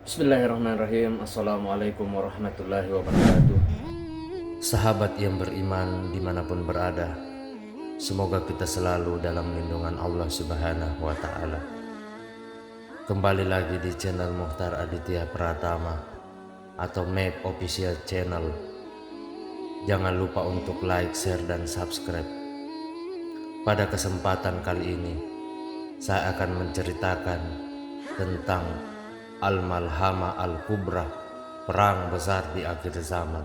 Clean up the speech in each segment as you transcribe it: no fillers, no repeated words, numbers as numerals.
Bismillahirrahmanirrahim. Assalamualaikum warahmatullahi wabarakatuh. Sahabat yang beriman dimanapun berada, semoga kita selalu dalam lindungan Allah Subhanahu wa Ta'ala. Kembali lagi di channel Muhtar Aditya Pratama atau Map Official Channel. Jangan lupa untuk like, share, dan subscribe. Pada kesempatan kali ini, saya akan menceritakan tentang Al-Malhamah Al-Kubra, perang besar di akhir zaman.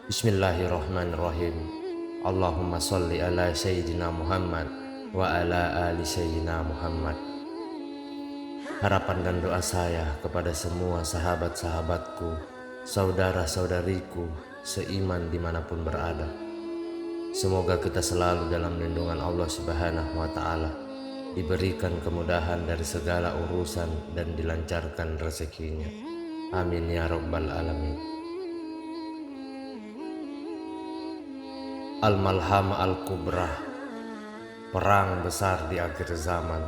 Bismillahirrahmanirrahim. Allahumma sholli ala Sayyidina Muhammad wa ala ali Sayyidina Muhammad. Harapan dan doa saya kepada semua sahabat-sahabatku, saudara-saudariku seiman dimanapun berada. Semoga kita selalu dalam lindungan Allah Subhanahu wa Ta'ala, diberikan kemudahan dari segala urusan dan dilancarkan rezekinya. Amin ya rabbal alamin. Al-Malhamah Al-Kubra, perang besar di akhir zaman.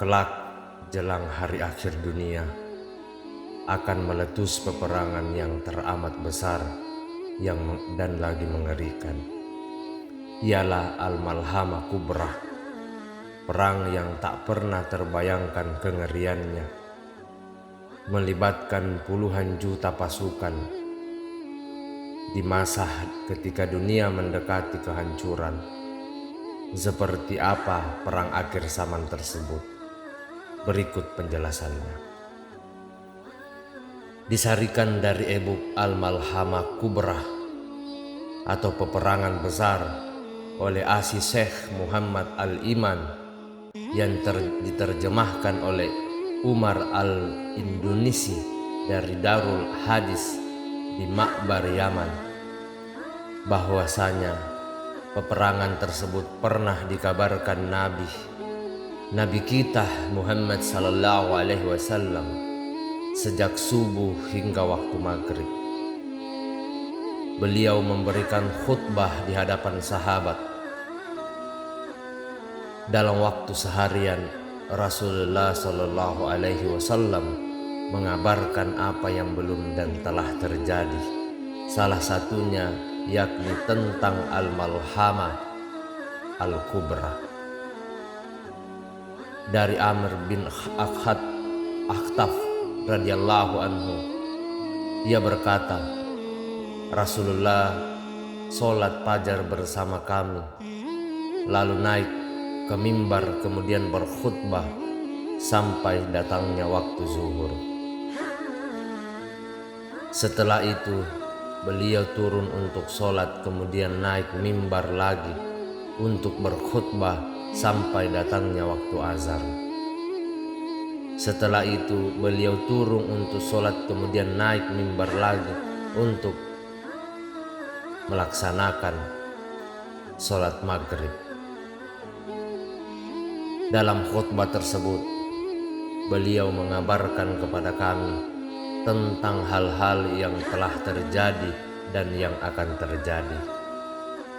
Kelak jelang hari akhir dunia akan meletus peperangan yang teramat besar dan lagi mengerikan. Ialah Al-Malhamah Kubra, perang yang tak pernah terbayangkan kengeriannya, melibatkan puluhan juta pasukan di masa ketika dunia mendekati kehancuran. Seperti apa perang akhir zaman tersebut? Berikut penjelasannya. Disarikan dari e-book Al-Malhamah Kubra atau peperangan besar oleh Asy Syekh Muhammad Al-Iman yang diterjemahkan oleh Umar Al-Indonesi dari Darul Hadis di Makbar Yaman, bahwasanya peperangan tersebut pernah dikabarkan Nabi kita Muhammad sallallahu alaihi wasallam sejak subuh hingga waktu maghrib. Beliau memberikan khutbah di hadapan sahabat. Dalam waktu seharian, Rasulullah Shallallahu Alaihi Wasallam mengabarkan apa yang belum dan telah terjadi. Salah satunya yakni tentang Al-Malhamah Al-Kubra. Dari Amr bin Akhtaf radhiyallahu anhu, ia berkata, Rasulullah sholat fajar bersama kami, lalu naik ke mimbar kemudian berkhutbah sampai datangnya waktu zuhur. Setelah itu beliau turun untuk sholat kemudian naik mimbar lagi untuk berkhutbah sampai datangnya waktu azan. Setelah itu beliau turun untuk sholat kemudian naik mimbar lagi untuk melaksanakan sholat maghrib. Dalam khutbah tersebut, beliau mengabarkan kepada kami tentang hal-hal yang telah terjadi dan yang akan terjadi.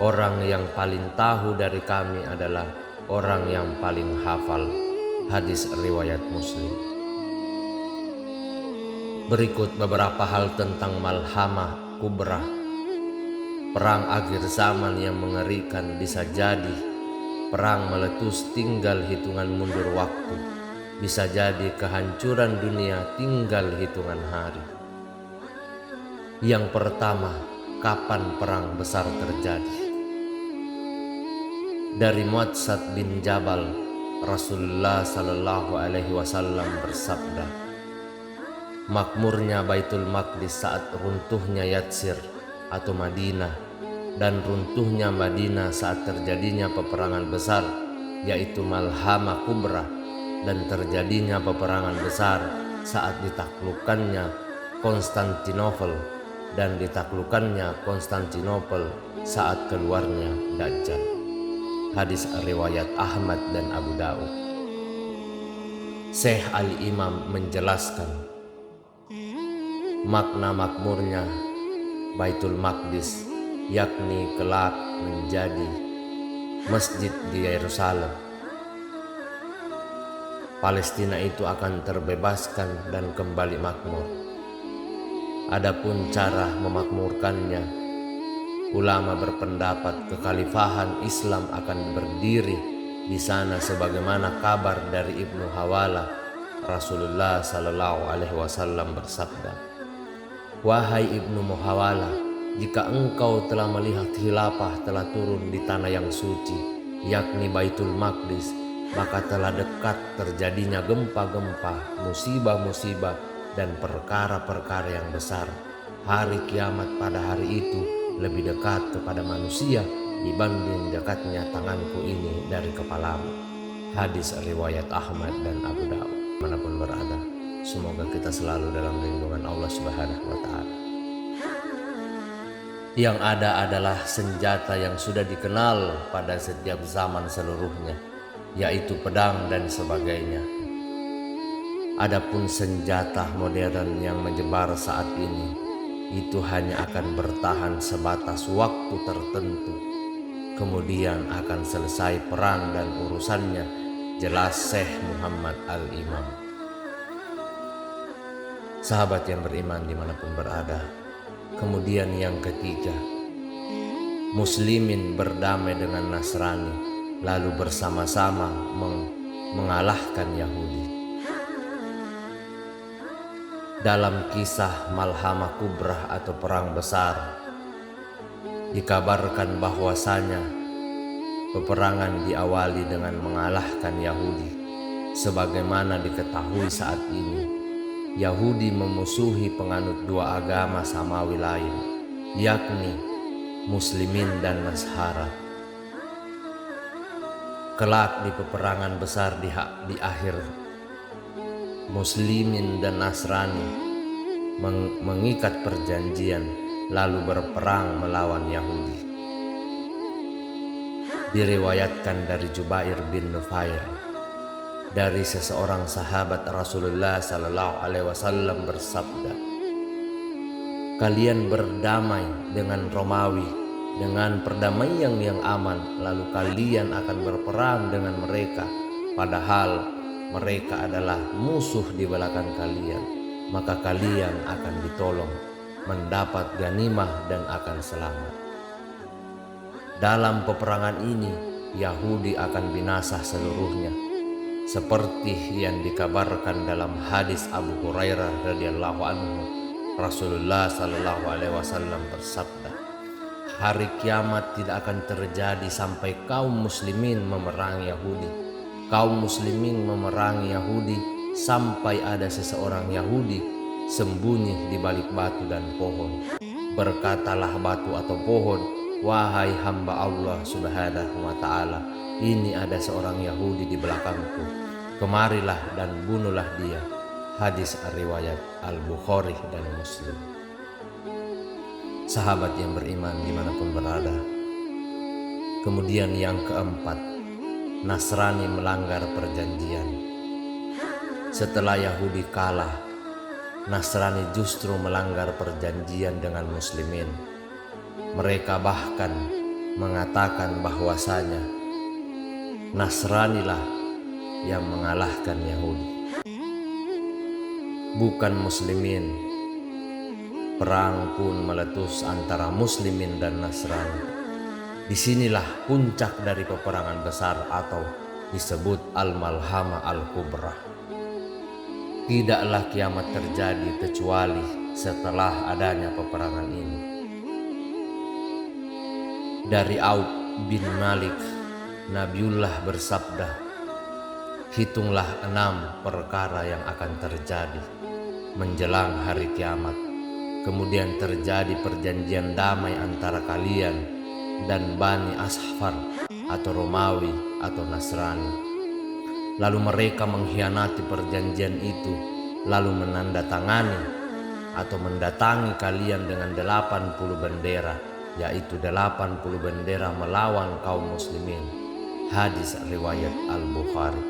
Orang yang paling tahu dari kami adalah orang yang paling hafal. Hadis riwayat Muslim. Berikut beberapa hal tentang Malhamah Kubra, perang akhir zaman yang mengerikan. Bisa jadi perang meletus tinggal hitungan mundur waktu. Bisa jadi kehancuran dunia tinggal hitungan hari. Yang pertama, kapan perang besar terjadi? Dari Mu'adzab bin Jabal, Rasulullah Sallallahu Alaihi Wasallam bersabda, makmurnya Baitul Maqdis saat runtuhnya Yatsir atau Madinah dan runtuhnya Madinah saat terjadinya peperangan besar yaitu Malhamah Kubra, dan terjadinya peperangan besar saat ditaklukkannya Konstantinopel dan ditaklukkannya Konstantinopel saat keluarnya Dajjal. Hadis riwayat Ahmad dan Abu Daud. Syekh Al-Imam menjelaskan makna makmurnya Baitul Maqdis yakni kelak menjadi masjid di Yerusalem. Palestina itu akan terbebaskan dan kembali makmur. Adapun cara memakmurkannya, ulama berpendapat kekhalifahan Islam akan berdiri di sana sebagaimana kabar dari Ibnu Hawala. Rasulullah Sallallahu Alaihi Wasallam bersabda, "Wahai Ibnu Muhawala, jika engkau telah melihat khilafah telah turun di tanah yang suci, yakni Baitul Maqdis, maka telah dekat terjadinya gempa-gempa, musibah-musibah, dan perkara-perkara yang besar. Hari kiamat pada hari itu lebih dekat kepada manusia dibanding dekatnya tanganku ini dari kepalamu." Hadis riwayat Ahmad dan Abu Daud. Manapun berada, semoga kita selalu dalam lindungan Allah Subhanahu wa Ta'ala. Yang ada adalah senjata yang sudah dikenal pada setiap zaman seluruhnya, yaitu pedang dan sebagainya. Adapun senjata modern yang menyebar saat ini, itu hanya akan bertahan sebatas waktu tertentu, kemudian akan selesai perang dan urusannya, jelas Syekh Muhammad Al-Imam. Sahabat yang beriman dimanapun berada, kemudian yang ketiga, Muslimin berdamai dengan Nasrani lalu bersama-sama mengalahkan Yahudi. Dalam kisah Malhamah Kubrah atau perang besar, dikabarkan bahwasanya peperangan diawali dengan mengalahkan Yahudi. Sebagaimana diketahui saat ini, Yahudi memusuhi penganut dua agama samawi lain, yakni Muslimin dan Nashara. Kelak di peperangan besar di akhir, Muslimin dan Nasrani mengikat perjanjian lalu berperang melawan Yahudi. Diriwayatkan dari Jubair bin Nufair dari seseorang sahabat Rasulullah Sallallahu Alaihi Wasallam bersabda, "Kalian berdamai dengan Romawi dengan perdamaian yang aman, lalu kalian akan berperang dengan mereka, padahal mereka adalah musuh di belakang kalian, maka kalian akan ditolong, mendapat ganimah dan akan selamat. Dalam peperangan ini, Yahudi akan binasa seluruhnya, seperti yang dikabarkan dalam hadis Abu Hurairah radhiyallahu anhu. Rasulullah Sallallahu Alaihi Wasallam bersabda, hari kiamat tidak akan terjadi sampai kaum muslimin memerangi Yahudi. Kaum muslimin memerangi Yahudi sampai ada seseorang Yahudi sembunyi di balik batu dan pohon. Berkatalah batu atau pohon, wahai hamba Allah Subhanahu wa Ta'ala, ini ada seorang Yahudi di belakangku, kemarilah dan bunuhlah dia. Hadis riwayat Al-Bukhari dan Muslim. Sahabat yang beriman dimanapun berada, kemudian yang keempat, Nasrani melanggar perjanjian. Setelah Yahudi kalah, Nasrani justru melanggar perjanjian dengan Muslimin. Mereka bahkan mengatakan bahwasanya Nasranilah yang mengalahkan Yahudi, bukan Muslimin. Perang pun meletus antara Muslimin dan Nasrani. Disinilah puncak dari peperangan besar atau disebut Al-Malhamah Al-Kubrah. Tidaklah kiamat terjadi kecuali setelah adanya peperangan ini. Dari Auf bin Malik, Nabiullah bersabda, hitunglah 6 perkara yang akan terjadi menjelang hari kiamat. Kemudian terjadi perjanjian damai antara kalian dan Bani Asfar atau Romawi atau Nasrani. Lalu mereka mengkhianati perjanjian itu, lalu menandatangani atau mendatangi kalian dengan 80 bendera, yaitu 80 bendera melawan kaum muslimin. Hadis riwayat Al-Bukhari.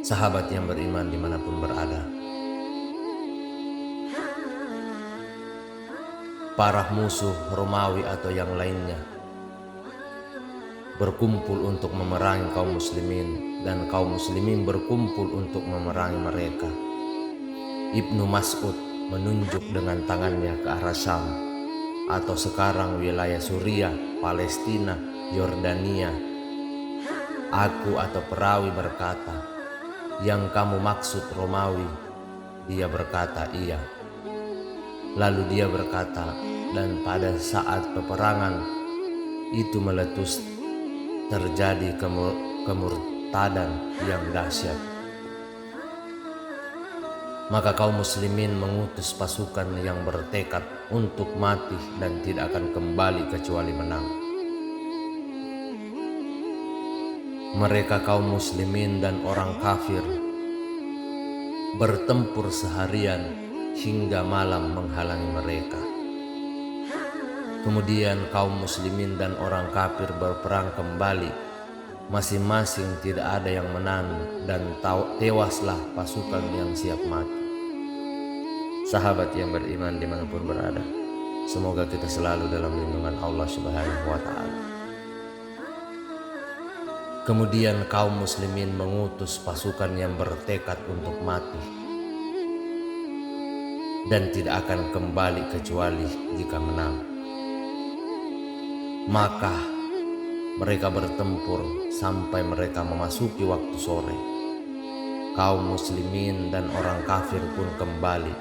Sahabat yang beriman dimanapun berada, para musuh Romawi atau yang lainnya berkumpul untuk memerangi kaum muslimin, dan kaum muslimin berkumpul untuk memerangi mereka. Ibnu Mas'ud menunjuk dengan tangannya ke arah Syam, atau sekarang wilayah Suriah, Palestina, Yordania. Aku atau perawi berkata, "Yang kamu maksud Romawi?" Dia berkata, "Iya." Lalu dia berkata, "Dan pada saat peperangan itu meletus, terjadi kemurtadan yang dahsyat. Maka kaum muslimin mengutus pasukan yang bertekad untuk mati dan tidak akan kembali kecuali menang. Mereka kaum muslimin dan orang kafir bertempur seharian hingga malam menghalangi mereka. Kemudian kaum muslimin dan orang kafir berperang kembali. Masing-masing tidak ada yang menang, dan tewaslah pasukan yang siap mati. Sahabat yang beriman dimanapun berada, semoga kita selalu dalam lindungan Allah Subhanahu wa Ta'ala. Kemudian kaum muslimin mengutus pasukan yang bertekad untuk mati dan tidak akan kembali kecuali jika menang. Maka mereka bertempur sampai mereka memasuki waktu sore. Kaum muslimin dan orang kafir pun kembali.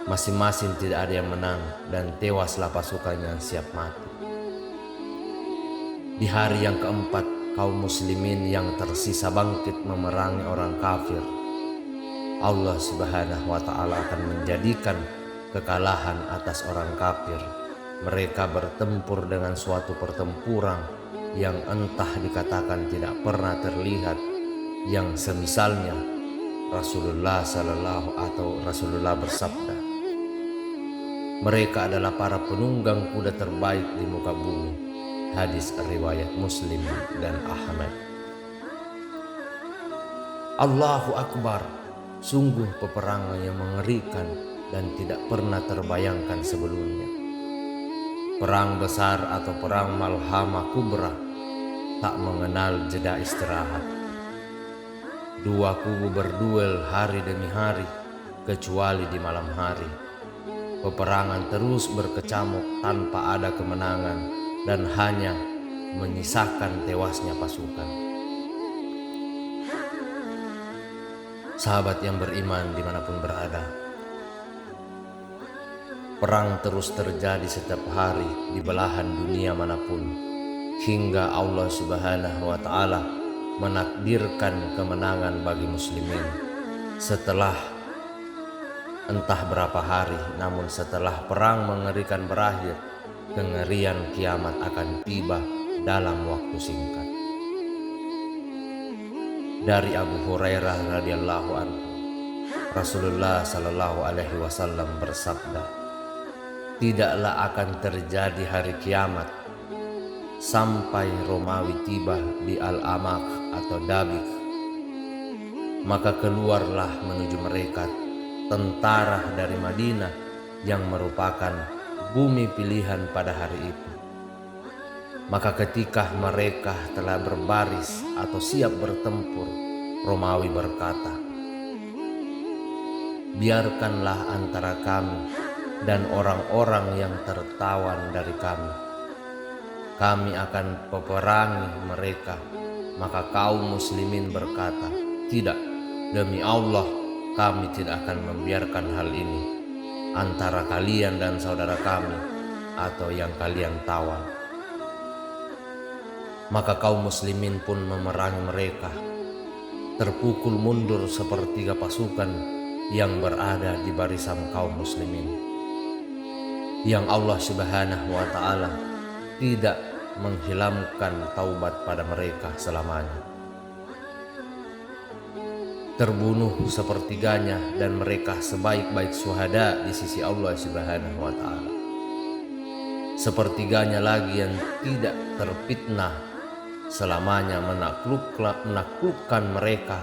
Masing-masing tidak ada yang menang, dan tewaslah pasukan yang siap mati. Di hari yang keempat, kaum muslimin yang tersisa bangkit memerangi orang kafir. Allah Subhanahu wa Ta'ala akan menjadikan kekalahan atas orang kafir. Mereka bertempur dengan suatu pertempuran yang entah dikatakan tidak pernah terlihat, yang semisalnya Rasulullah bersabda, "Mereka adalah para penunggang kuda terbaik di muka bumi." Hadis riwayat Muslim dan Ahmad. Allahu Akbar, sungguh peperangan yang mengerikan dan tidak pernah terbayangkan sebelumnya. Perang besar atau perang Malhamah Kubra tak mengenal jeda istirahat. Dua kubu berduel hari demi hari, kecuali di malam hari. Peperangan terus berkecamuk tanpa ada kemenangan dan hanya menyisakan tewasnya pasukan. Sahabat yang beriman dimanapun berada, perang terus terjadi setiap hari di belahan dunia manapun, hingga Allah Subhanahu wa Ta'ala menakdirkan kemenangan bagi muslimin. Setelah entah berapa hari, namun setelah perang mengerikan berakhir, kengerian kiamat akan tiba dalam waktu singkat. Dari Abu Hurairah radhiyallahu anhu, Rasulullah sallallahu alaihi wasallam bersabda, "Tidaklah akan terjadi hari kiamat sampai Romawi tiba di Al-Amaq atau Dabik. Maka keluarlah menuju mereka tentara dari Madinah yang merupakan bumi pilihan pada hari itu. Maka ketika mereka telah berbaris atau siap bertempur, Romawi berkata, 'Biarkanlah antara kami dan orang-orang yang tertawan dari kami. Kami akan peperangi mereka.' Maka kaum muslimin berkata, 'Tidak, demi Allah kami tidak akan membiarkan hal ini antara kalian dan saudara kami atau yang kalian tawan.' Maka kaum muslimin pun memerangi mereka. Terpukul mundur sepertiga pasukan yang berada di barisan kaum muslimin, yang Allah Subhanahu wa Ta'ala tidak menghilangkan taubat pada mereka selamanya. Terbunuh sepertiganya, dan mereka sebaik-baik syuhada di sisi Allah Subhanahu wa Ta'ala. Sepertiganya lagi yang tidak terfitnah selamanya menaklukkan mereka,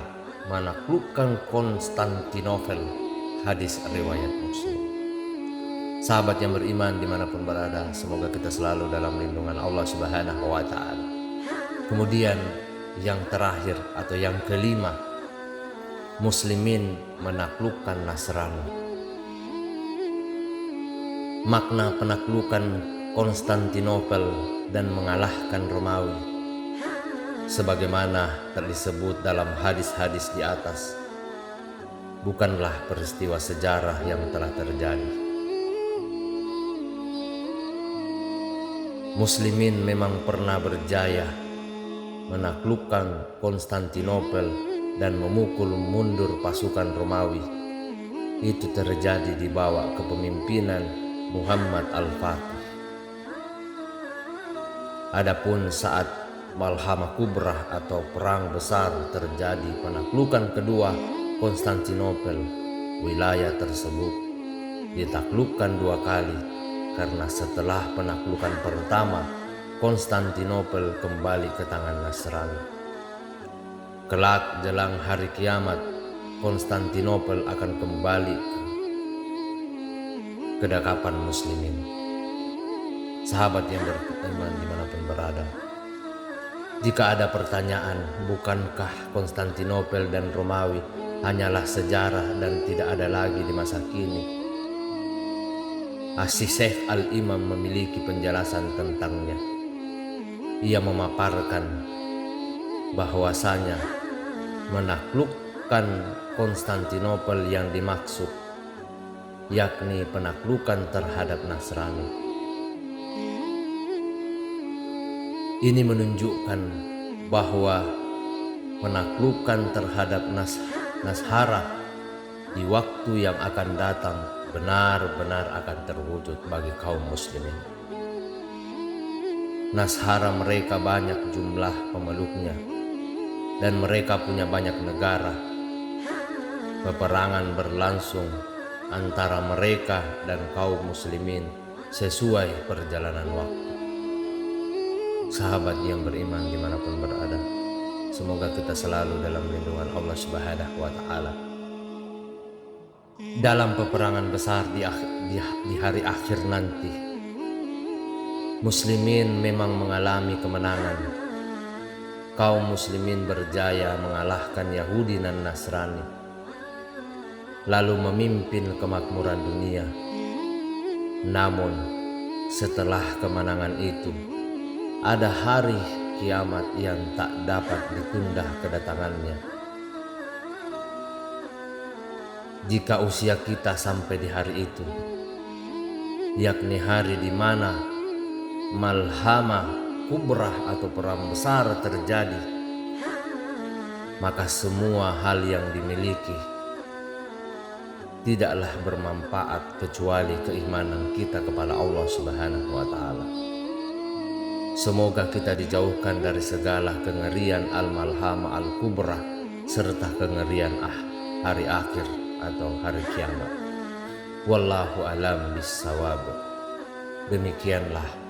menaklukkan Konstantinopel. Hadis riwayat Muslim. Sahabat yang beriman dimanapun berada, semoga kita selalu dalam lindungan Allah Subhanahu wa Ta'ala. Kemudian yang terakhir atau yang kelima, Muslimin menaklukkan Nasrani. Makna penaklukan Konstantinopel dan mengalahkan Romawi, sebagaimana tersebut dalam hadis-hadis di atas, bukanlah peristiwa sejarah yang telah terjadi. Muslimin memang pernah berjaya menaklukkan Konstantinopel dan memukul mundur pasukan Romawi. Itu terjadi di bawah kepemimpinan Muhammad Al-Fatih. Adapun saat Malhamah Kubrah atau perang besar terjadi, penaklukan kedua Konstantinopel, wilayah tersebut ditaklukkan dua kali, karena setelah penaklukan pertama Konstantinopel kembali ke tangan Nasrani. Kelak jelang hari kiamat, Konstantinopel akan kembali ke kedakapan Muslimin. Sahabat yang beriman dimanapun berada, jika ada pertanyaan, bukankah Konstantinopel dan Romawi hanyalah sejarah dan tidak ada lagi di masa kini? Syekh Al-Imam memiliki penjelasan tentangnya. Ia memaparkan bahwasanya menaklukkan Konstantinopel yang dimaksud yakni penaklukan terhadap Nasrani. Ini menunjukkan bahwa penaklukan terhadap Nashara di waktu yang akan datang benar-benar akan terwujud bagi kaum muslimin. Nashara mereka banyak jumlah pemeluknya dan mereka punya banyak negara. Peperangan berlangsung antara mereka dan kaum muslimin sesuai perjalanan waktu. Sahabat yang beriman dimanapun berada, semoga kita selalu dalam lindungan Allah Subhanahu wa Ta'ala. Dalam peperangan besar di hari akhir nanti, muslimin memang mengalami kemenangan. Kaum muslimin berjaya mengalahkan Yahudi dan Nasrani, lalu memimpin kemakmuran dunia. Namun setelah kemenangan itu, ada hari kiamat yang tak dapat ditunda kedatangannya. Jika usia kita sampai di hari itu, yakni hari di mana Malhamah Kubrah atau perang besar terjadi, maka semua hal yang dimiliki tidaklah bermanfaat kecuali keimanan kita kepada Allah Subhanahu wa Ta'ala. Semoga kita dijauhkan dari segala kengerian Al-Malhamah Al-Kubrah serta kengerian hari akhir atau hari kiamat. Wallahu alam bissawab. Demikianlah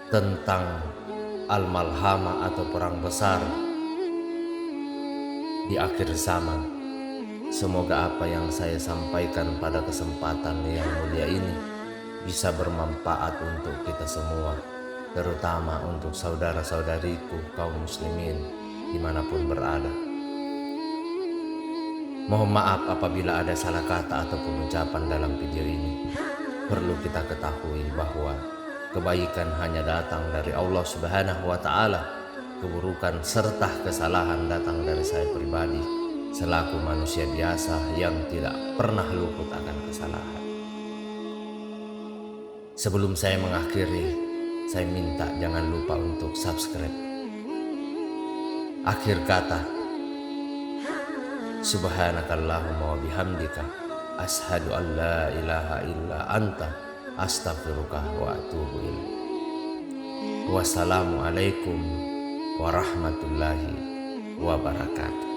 tentang Al-Malhamah atau perang besar di akhir zaman. Semoga apa yang saya sampaikan pada kesempatan yang mulia ini bisa bermanfaat untuk kita semua, terutama untuk saudara-saudariku kaum muslimin dimanapun berada. Mohon maaf apabila ada salah kata ataupun ucapan dalam video ini. Perlu kita ketahui bahwa kebaikan hanya datang dari Allah Subhanahu wa Ta'ala. Keburukan serta kesalahan datang dari saya pribadi selaku manusia biasa yang tidak pernah luput akan kesalahan. Sebelum saya mengakhiri, saya minta jangan lupa untuk subscribe. Akhir kata, subhanakallahumma wa bihamdika ashhadu an la ilaha illa anta astaghfiruka wa atubu ilaik. Wassalamualaikum warahmatullahi wabarakatuh.